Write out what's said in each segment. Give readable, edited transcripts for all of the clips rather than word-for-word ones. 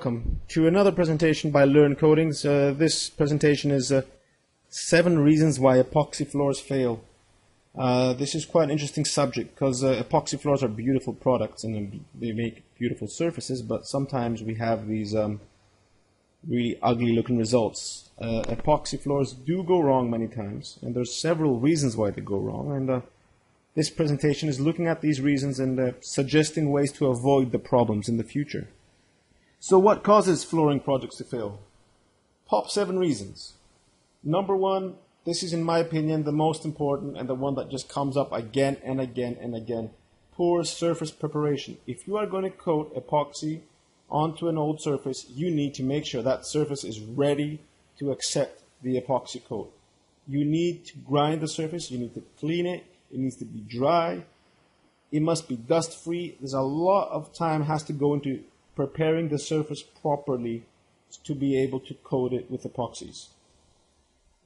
welcome to another presentation by Learn Coatings. This presentation is 7 reasons why epoxy floors fail. This is quite an interesting subject because epoxy floors are beautiful products and they make beautiful surfaces, but sometimes we have these really ugly looking results. Epoxy floors do go wrong many times, and there's several reasons why they go wrong, and this presentation is looking at these reasons and suggesting ways to avoid the problems in the future. So what causes flooring projects to fail? Top 7 reasons. Number 1, this is in my opinion the most important and the one that just comes up again and again and again. Poor surface preparation. If you are going to coat epoxy onto an old surface, you need to make sure that surface is ready to accept the epoxy coat. You need to grind the surface, you need to clean it, it needs to be dry, it must be dust free. There's a lot of time has to go into preparing the surface properly to be able to coat it with epoxies.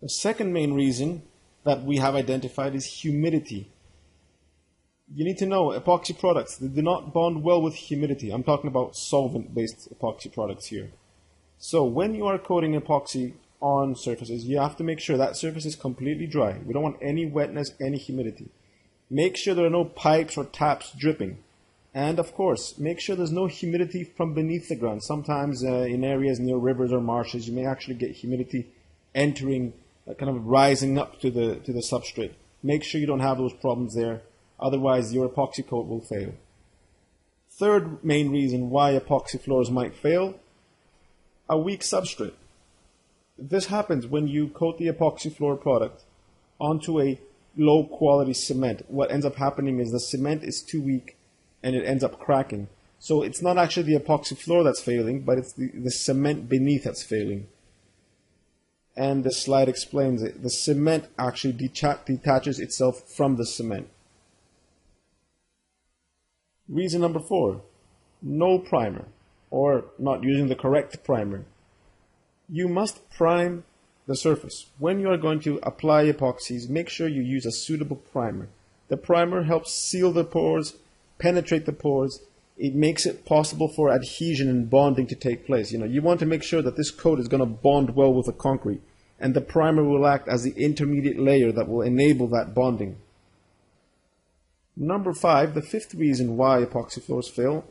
The second main reason that we have identified is humidity. You need to know epoxy products, they do not bond well with humidity. I'm talking about solvent-based epoxy products here. So when you are coating epoxy on surfaces, you have to make sure that surface is completely dry. We don't want any wetness, any humidity. Make sure there are no pipes or taps dripping. And of course, make sure there's no humidity from beneath the ground. Sometimes in areas near rivers or marshes, you may actually get humidity entering, kind of rising up to the substrate. Make sure you don't have those problems there. Otherwise, your epoxy coat will fail. Third main reason why epoxy floors might fail, a weak substrate. This happens when you coat the epoxy floor product onto a low quality cement. What ends up happening is the cement is too weak and it ends up cracking. So it's not actually the epoxy floor that's failing, but it's the cement beneath that's failing. And the slide explains it. The cement actually detaches itself from the cement. Reason number 4, no primer, or not using the correct primer. You must prime the surface. When you are going to apply epoxies, make sure you use a suitable primer. The primer helps seal the pores, penetrate the pores. It makes it possible for adhesion and bonding to take place. You want to make sure that this coat is going to bond well with the concrete, and the primer will act as the intermediate layer that will enable that bonding. Number 5, the 5th reason why epoxy floors fail,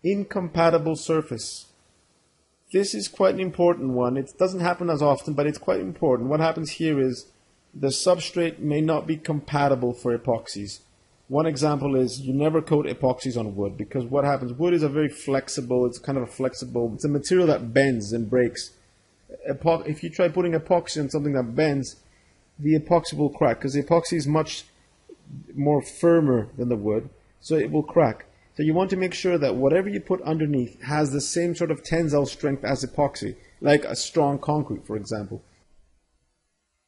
incompatible surface. This is quite an important one. It doesn't happen as often, but it's quite important. What happens here is the substrate may not be compatible for epoxies. One example is you never coat epoxies on wood, because what happens, wood is a very flexible, it's a material that bends and breaks. If you try putting epoxy on something that bends, the epoxy will crack, because the epoxy is much more firmer than the wood, so it will crack. So you want to make sure that whatever you put underneath has the same sort of tensile strength as epoxy, like a strong concrete, for example.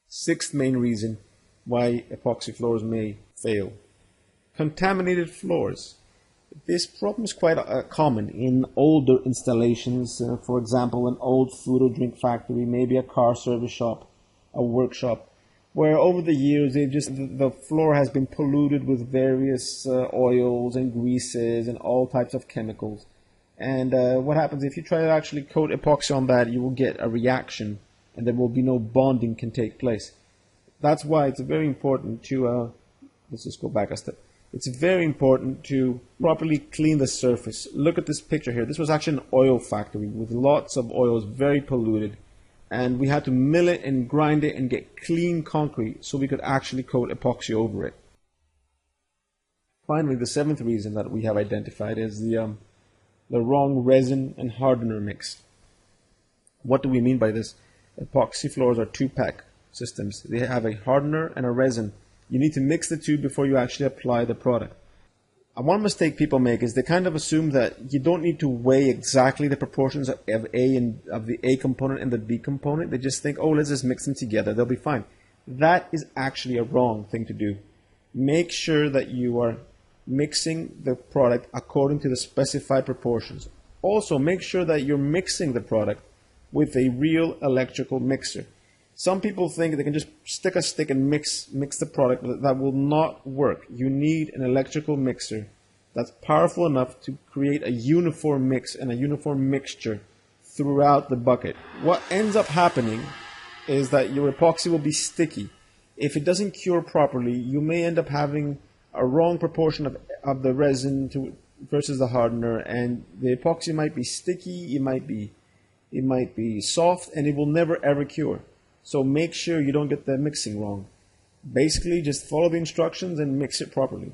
6th main reason why epoxy floors may fail, contaminated floors. This problem is quite common in older installations. For example, an old food or drink factory, maybe a car service shop, a workshop, where over the years the floor has been polluted with various oils and greases and all types of chemicals. And what happens if you try to actually coat epoxy on that, you will get a reaction and there will be no bonding can take place. That's why it's very important to, let's just go back a step. It's very important to properly clean the surface. Look at this picture here. This was actually an oil factory with lots of oils, very polluted. And we had to mill it and grind it and get clean concrete so we could actually coat epoxy over it. Finally, the 7th reason that we have identified is the wrong resin and hardener mix. What do we mean by this? Epoxy floors are 2-pack systems. They have a hardener and a resin. You need to mix the two before you actually apply the product. One mistake people make is they kind of assume that you don't need to weigh exactly the proportions of the A component and the B component. They just think, oh, let's just mix them together, they'll be fine. That is actually a wrong thing to do. Make sure that you are mixing the product according to the specified proportions. Also, make sure that you're mixing the product with a real electrical mixer. Some people think they can just stick a stick and mix the product. That will not work. You need an electrical mixer that's powerful enough to create a uniform mix and a uniform mixture throughout the bucket. What ends up happening is that your epoxy will be sticky. If it doesn't cure properly, you may end up having a wrong proportion of the resin versus the hardener, and the epoxy might be sticky, it might be soft, and it will never ever cure. So make sure you don't get the mixing wrong. Basically, just follow the instructions and mix it properly.